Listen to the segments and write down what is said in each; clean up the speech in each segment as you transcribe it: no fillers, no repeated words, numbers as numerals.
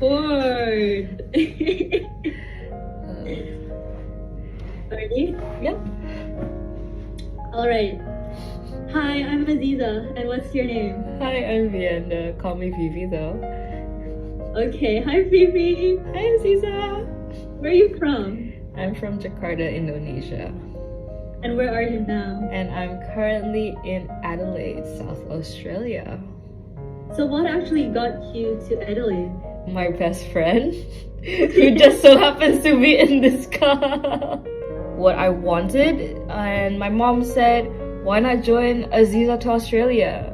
record. Ready? Yep. Alright. Hi, I'm Aziza, and what's your name? Hi, I'm Vianda. Call me Vivi though. Okay, hi Phoebe. Hi, Aziza. Where are you from? I'm from Jakarta, Indonesia. And where are you now? And I'm currently in Adelaide, South Australia. So what actually got you to Adelaide? My best friend, who just so happens to be in this car. What I wanted, and my mom said, why not join Aziza to Australia?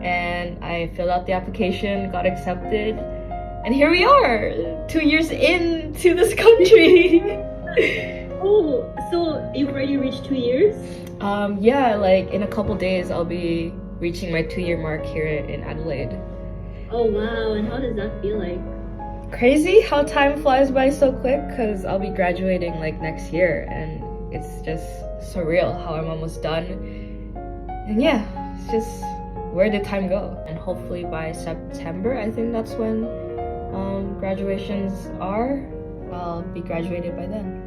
And I filled out the application, got accepted, and here we are, 2 years into this country. Oh, so you've already reached 2 years? Yeah, like in a couple days I'll be reaching my 2-year mark here in Adelaide. Oh wow, and how does that feel like? Crazy how time flies by so quick, because I'll be graduating like next year, and it's just surreal how I'm almost done. And yeah, it's just, where did time go? And hopefully by September, I think that's when graduations are, I'll be graduated by then.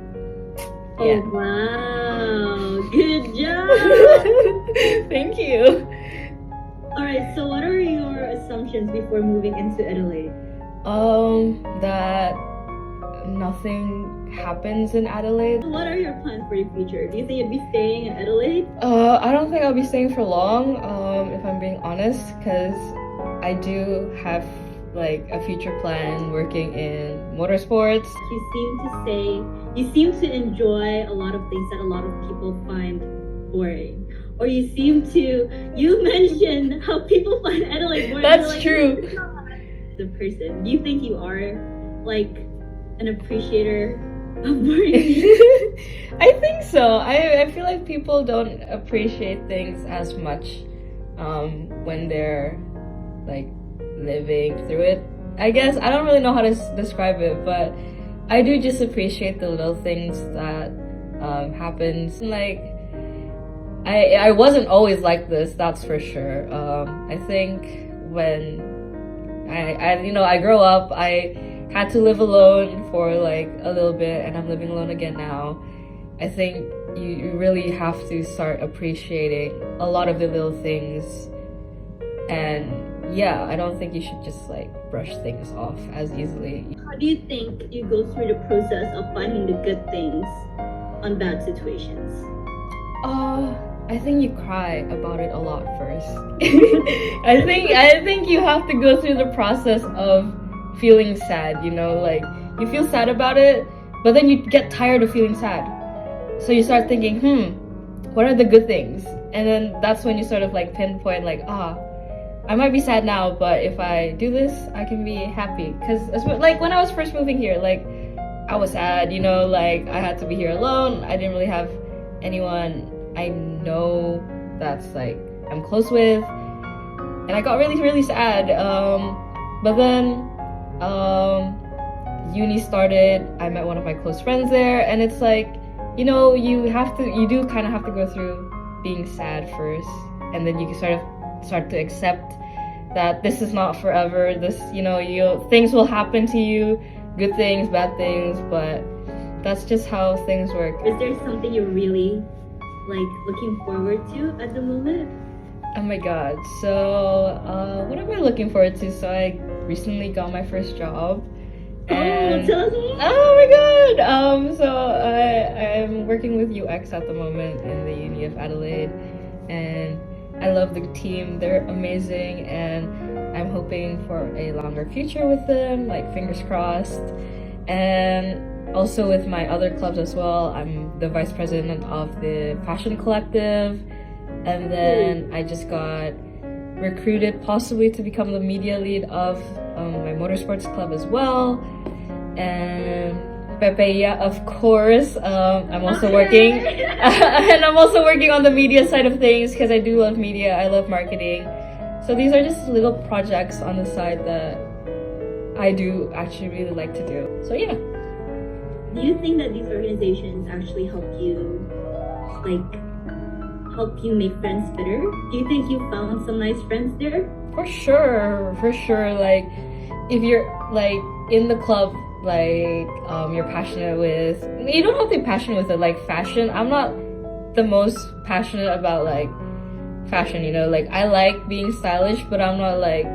Oh wow, good job! Thank you. Alright, so what are your assumptions before moving into Adelaide? That nothing happens in Adelaide. What are your plans for your future? Do you think you'd be staying in Adelaide? I don't think I'll be staying for long, if I'm being honest, because I do have like a future plan working in motorsports. You seem to enjoy a lot of things that a lot of people find boring. Or you mentioned how people find Adelaide boring. That's like, true. The person, do you think you are like an appreciator of boring things? I think so. I feel like people don't appreciate things as much when they're like living through it. I guess I don't really know how to describe it, but I do just appreciate the little things that happens. Like I wasn't always like this, that's for sure. I think when I grow up, I had to live alone for like a little bit, and I'm living alone again now. I think you really have to start appreciating a lot of the little things. And yeah, I don't think you should just like brush things off as easily. How do you think you go through the process of finding the good things on bad situations? I think you cry about it a lot first. I think you have to go through the process of feeling sad, you know, like you feel sad about it, but then you get tired of feeling sad. So you start thinking, what are the good things? And then that's when you sort of like pinpoint like, I might be sad now, but if I do this, I can be happy. Because like when I was first moving here, like I was sad, you know, like I had to be here alone. I didn't really have anyone I know that's like I'm close with, and I got really sad. But then uni started. I met one of my close friends there, and it's like, you know, you do kind of have to go through being sad first, and then you start to accept that this is not forever. This, things will happen to you, good things, bad things, but that's just how things work. Is there something you're really looking forward to at the moment? Oh my god, so what am I looking forward to? So I recently got my first job. And tell us more. Oh my god! So I'm working with UX at the moment in the Uni of Adelaide, and I love the team. They're amazing, and I'm hoping for a longer future with them, like fingers crossed. And also with my other clubs as well. I'm the vice president of the Fashion Collective, and then I just got recruited possibly to become the media lead of my motorsports club as well. And PPIA, of course. I'm also working and I'm also working on the media side of things, because I do love media, I love marketing. So these are just little projects on the side that I do actually really like to do. So yeah. Do you think that these organizations actually help you make friends better? Do you think you found some nice friends there? For sure. Like, if you're like in the club, like you're passionate with, you don't have to be passionate with it, like fashion. I'm not the most passionate about like fashion, you know, like I like being stylish, but I'm not like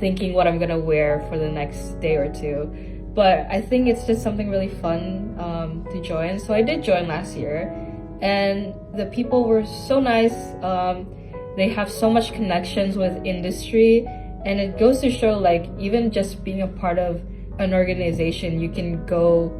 thinking what I'm gonna wear for the next day or two. But I think it's just something really fun to join. So I did join last year, and the people were so nice. They have so much connections with industry, and it goes to show like even just being a part of an organization, you can go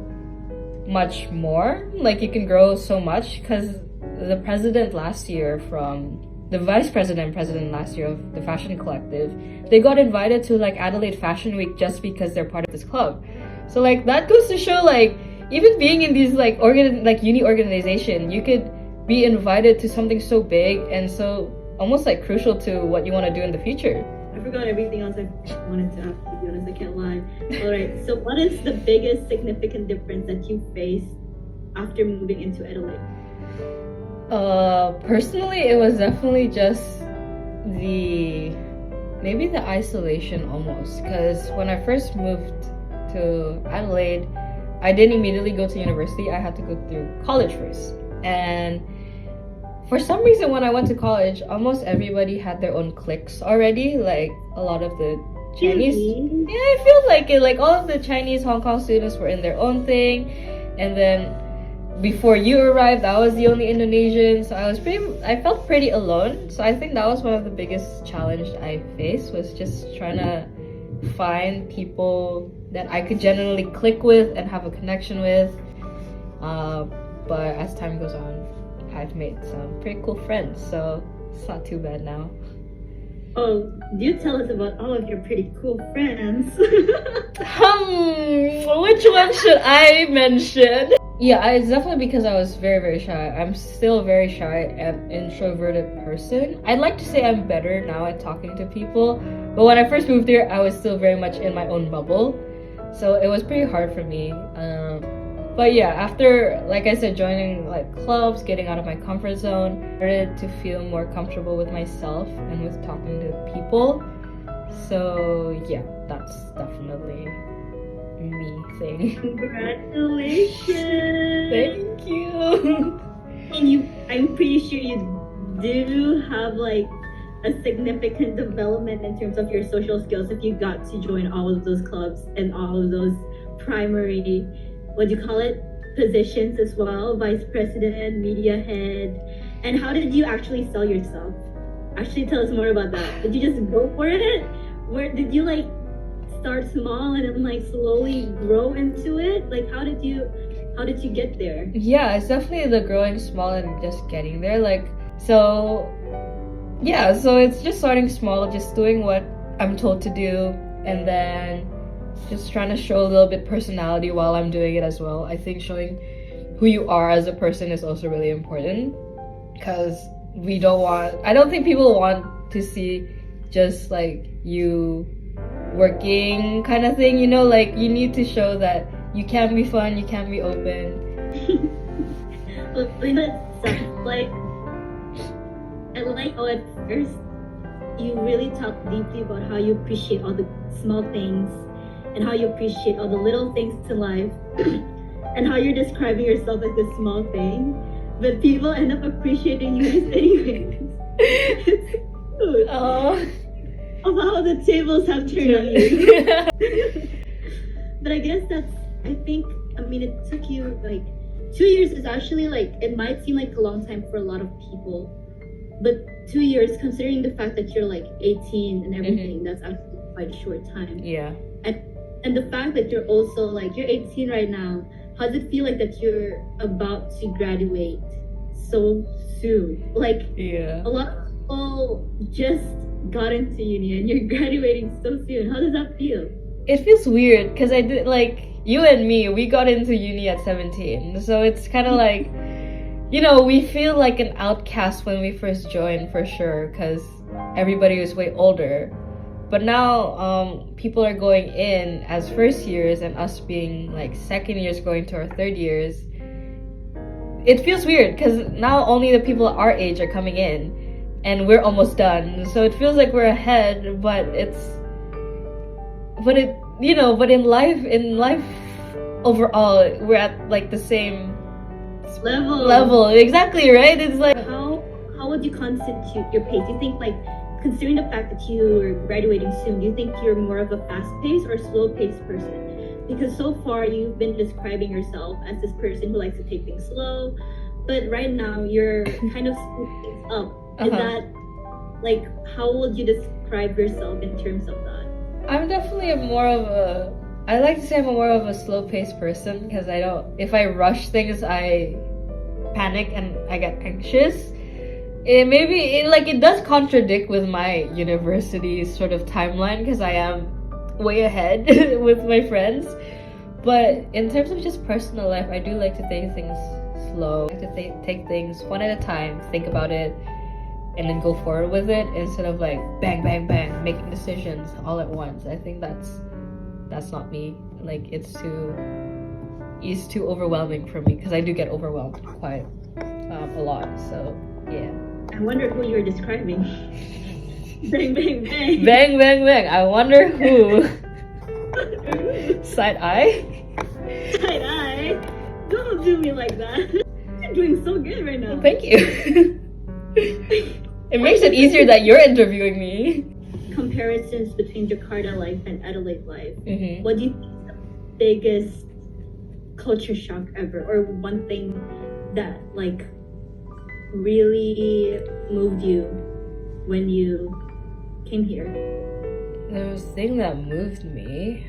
much more. Like you can grow so much, because the president last year from the vice president last year of the fashion collective, they got invited to like Adelaide Fashion Week just because they're part of this club. So like that goes to show like even being in these like uni organization, you could be invited to something so big and so almost like crucial to what you want to do in the future. I forgot everything else I wanted to ask, to be honest, I can't lie. Alright, so what is the biggest significant difference that you faced after moving into Adelaide? Personally, it was definitely just maybe the isolation almost, because when I first moved to Adelaide, I didn't immediately go to university. I had to go through college first, and for some reason when I went to college, almost everybody had their own cliques already. Like a lot of the Chinese, yeah, I feel like it. Like all of the Chinese Hong Kong students were in their own thing, and then before you arrived, I was the only Indonesian, so I felt pretty alone. So I think that was one of the biggest challenge I faced, was just trying to find people that I could genuinely click with and have a connection with. But as time goes on, I've made some pretty cool friends, so it's not too bad now. Oh, do tell us about all of your pretty cool friends. Which one should I mention? Yeah, it's definitely because I was very, very shy. I'm still a very shy and introverted person. I'd like to say I'm better now at talking to people, but when I first moved here, I was still very much in my own bubble. So it was pretty hard for me. But yeah, after, like I said, joining like clubs, getting out of my comfort zone, I started to feel more comfortable with myself and with talking to people. So yeah, that's definitely me thing. Congratulations! Thank you. And I'm pretty sure you do have like a significant development in terms of your social skills if you got to join all of those clubs and all of those primary, what do you call it, positions as well, vice president, media head. And how did you actually sell yourself? Actually, tell us more about that. Did you just go for it? Where did you like start small and then like slowly grow into it? Like how did you get there? Yeah, it's definitely the growing small and just getting there. Like so it's just starting small, just doing what I'm told to do, and then just trying to show a little bit personality while I'm doing it as well. I think showing who you are as a person is also really important, because I don't think people want to see just like you working kind of thing, you know, like you need to show that you can be fun, you can be open. Well, that sounds like at first you really talk deeply about how you appreciate all the small things and how you appreciate all the little things to life and how you're describing yourself as this small thing, but people end up appreciating you just anyways. Of how the tables have turned on you. But I guess it took you like 2 years is actually like, it might seem like a long time for a lot of people, but 2 years, considering the fact that you're like 18 and everything, that's actually quite a short time. Yeah. And the fact that you're also like, you're 18 right now, how does it feel like that you're about to graduate so soon? Like, yeah, a lot of people just got into uni and you're graduating so soon. How does that feel? It feels weird because I did, like, you and me, we got into uni at 17, so it's kind of like, you know, we feel like an outcast when we first joined, for sure, because everybody was way older. But now people are going in as first years and us being like second years going to our third years. It feels weird because now only the people our age are coming in and we're almost done. So it feels like we're ahead, but but in life overall, we're at like the same level. Exactly, right? It's like, how would you constitute your pace? Do you think, like, considering the fact that you are graduating soon, do you think you're more of a fast-paced or slow-paced person? Because so far you've been describing yourself as this person who likes to take things slow, but right now you're kind of speeding things up. Is that, like, how would you describe yourself in terms of that? I'm definitely I like to say I'm more of a slow-paced person, because if I rush things, I panic and I get anxious. It does contradict with my university sort of timeline, because I am way ahead with my friends. But in terms of just personal life, I do like to take things slow. I like to take things one at a time, think about it, and then go forward with it, instead of like bang, bang, bang, making decisions all at once. I think that's not me. Like, it's too overwhelming for me, because I do get overwhelmed quite a lot. So yeah. I wonder who you're describing. Bang, bang, bang. Bang, bang, bang. I wonder who. Side eye? Side eye? Don't do me like that. You're doing so good right now. Thank you. It makes it easier that you're interviewing me. Comparisons between Jakarta life and Adelaide life. Mm-hmm. What do you think is the biggest culture shock ever? Or one thing that, like, really moved you when you came here? There was a thing that moved me.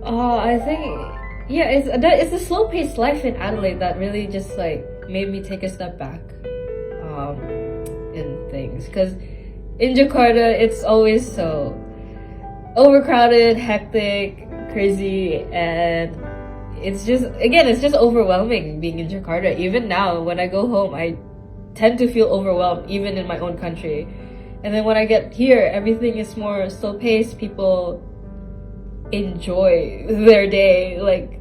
I think, yeah, it's the slow-paced life in Adelaide that really just like made me take a step back in things. Because in Jakarta, it's always so overcrowded, hectic, crazy, and it's just overwhelming being in Jakarta. Even now, when I go home, I tend to feel overwhelmed, even in my own country. And then when I get here, everything is more slow-paced. People enjoy their day, like,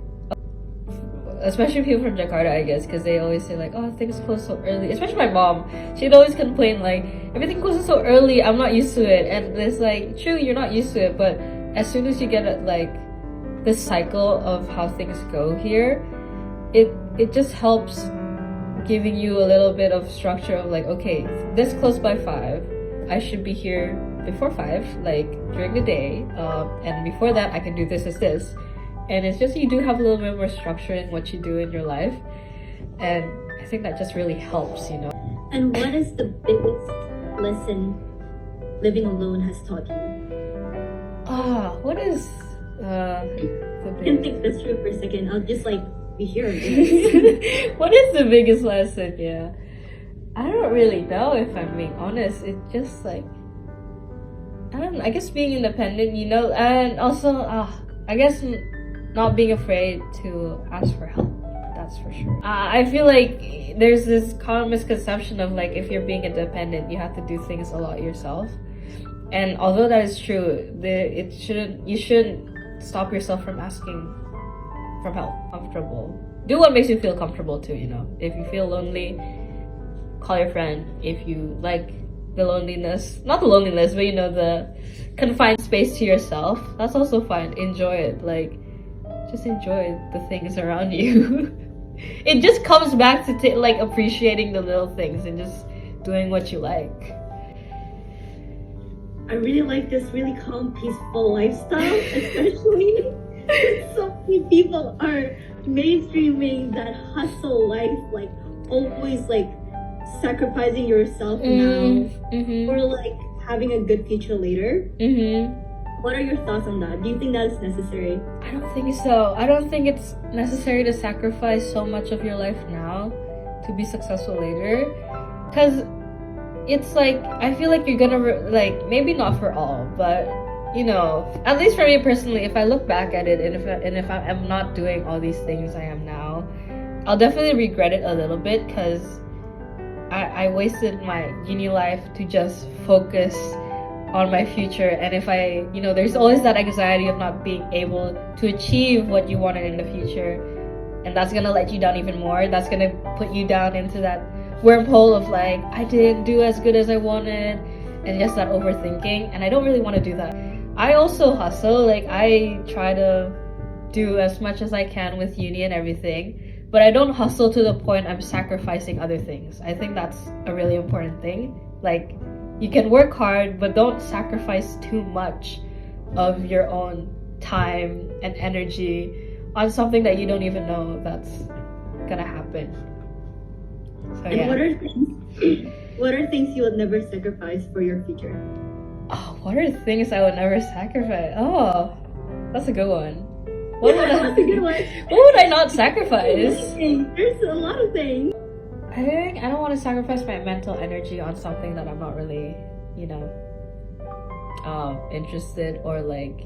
especially people from Jakarta, I guess, because they always say like, oh, things close so early. Especially my mom, she'd always complain like, everything closes so early, I'm not used to it. And it's like, true, you're not used to it, but as soon as you get like this cycle of how things go here, it just helps giving you a little bit of structure of like, okay, this close by 5, I should be here before 5, like during the day, and before that I can do this. And it's just, you do have a little bit more structure in what you do in your life, and I think that just really helps, And what is the biggest lesson living alone has taught you? What is I can think this through for a second. I'll just like be here. What is the biggest lesson? Yeah, I don't really know, if I'm being honest. It's just like, I don't know, I guess being independent, and also I guess not being afraid to ask for help. That's for sure. I feel like there's this common misconception of like, if you're being independent, you have to do things a lot yourself. And although that is true, you shouldn't stop yourself from asking for help. Comfortable. Do what makes you feel comfortable too, If you feel lonely, call your friend. If you like the loneliness, not the loneliness, but the confined space to yourself, that's also fine. Enjoy it. Like, just enjoy the things around you. It just comes back to like appreciating the little things and just doing what you like. I really like this really calm, peaceful lifestyle, especially because so many people are mainstreaming that hustle life, like always like sacrificing yourself now, or like having a good future later. What are your thoughts on that? Do you think that is necessary? I don't think so. I don't think it's necessary to sacrifice so much of your life now to be successful later. Because it's like, I feel like you're gonna, like, maybe not for all, but, at least for me personally, if I look back at it and if I'm not doing all these things I am now, I'll definitely regret it a little bit, because I wasted my uni life to just focus on my future. And if I, there's always that anxiety of not being able to achieve what you wanted in the future, and that's gonna let you down even more. That's gonna put you down into that wormhole of like, I didn't do as good as I wanted, and just not overthinking. And I don't really want to do that. I also hustle. Like, I try to do as much as I can with uni and everything, but I don't hustle to the point I'm sacrificing other things. I think that's a really important thing. Like, you can work hard, but don't sacrifice too much of your own time and energy on something that you don't even know that's gonna happen. So, And what are things you would never sacrifice for your future? Oh, what are things I would never sacrifice? Oh, that's a good one. What would That's a good one. What would I not sacrifice? There's a lot of things. I think I don't want to sacrifice my mental energy on something that I'm not really, interested or like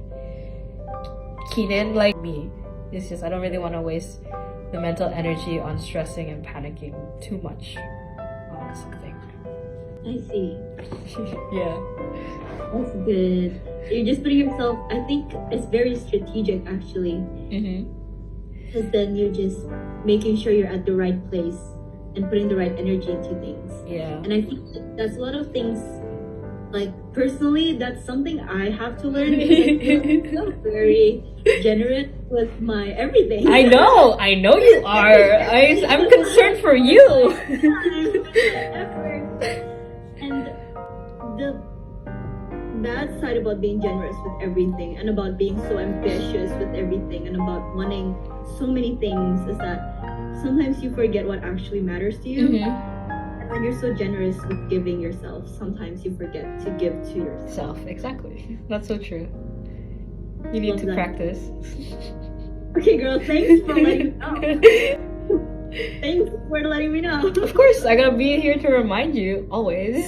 keen in. Like me, it's just I don't really want to waste the mental energy on stressing and panicking too much on something. I see. Yeah. That's good. You're just putting yourself, I think it's very strategic actually. Because then you're just making sure you're at the right place and putting the right energy into things. Yeah. And I think that's a lot of things, like personally, that's something I have to learn because I'm not very generous with my everything. I know you are. I'm concerned for you. And the bad side about being generous with everything and about being so ambitious with everything and about wanting so many things is that sometimes you forget what actually matters to you. And when you're so generous with giving yourself, sometimes you forget to give to yourself. Exactly. That's so true. You need to practice. Okay, girl, thanks for letting me know. Thanks for letting me know. Of course, I gotta be here to remind you, always.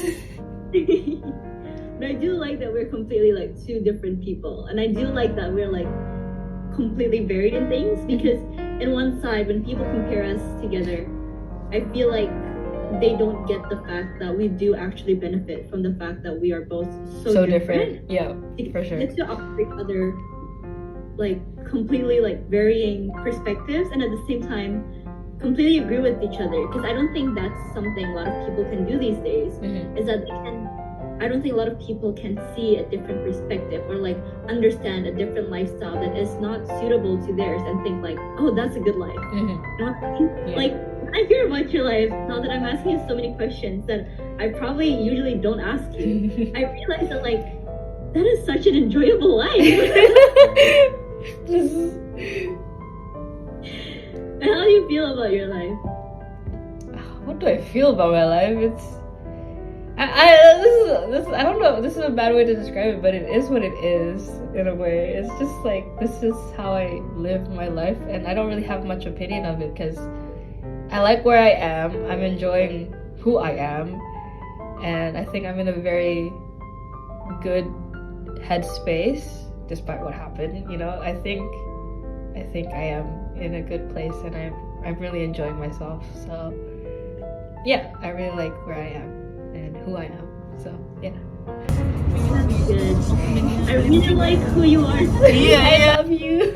But I do like that we're completely like two different people. And I do like that we're like completely varied in things, because in one side, when people compare us together, I feel like they don't get the fact that we do actually benefit from the fact that we are both so different. Yeah, for sure. It's to offer each other like completely like varying perspectives, and at the same time completely agree with each other, because I don't think that's something a lot of people can do these days. Is that I don't think a lot of people can see a different perspective or like understand a different lifestyle that is not suitable to theirs and think like, oh, that's a good life. You know what I mean? Yeah. Like, when I hear about your life, now that I'm asking you so many questions that I probably usually don't ask you, I realize that like, that is such an enjoyable life. And how do you feel about your life? What do I feel about my life? It's I don't know, this is a bad way to describe it, but it is what it is in a way. It's just like, this is how I live my life, and I don't really have much opinion of it because I like where I am. I'm enjoying who I am, and I think I'm in a very good headspace despite what happened. I think I am in a good place, and I'm really enjoying myself. So yeah, I really like where I am and who I am. So yeah. That's good. I really like who you are. Yeah, I love you.